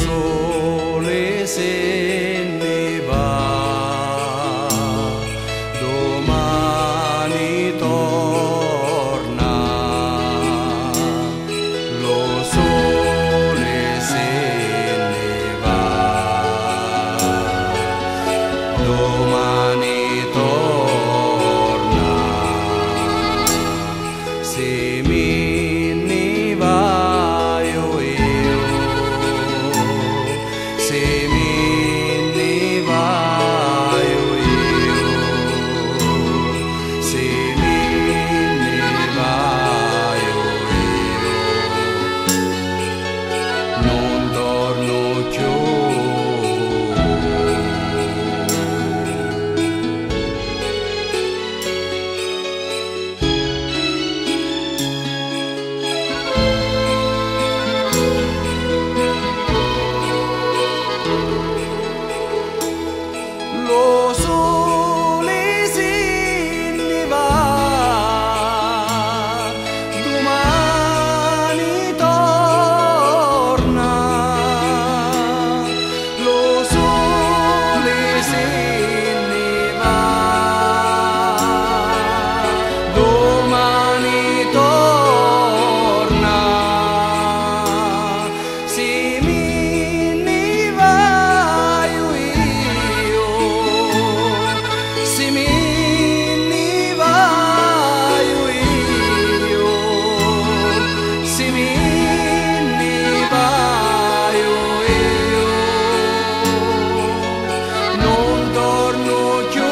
sole se ne va, domani torna. Lo sole se ne va, domani torna. Se me ne vaio io, se me ne vaio io, se me ne vaio io, non torno più. Lo sole se ne va, domani torna. Lo sole se ne va, domani torna. Se me ne vaio io, se me ne vaio io, se me ne vaio io, non torno più.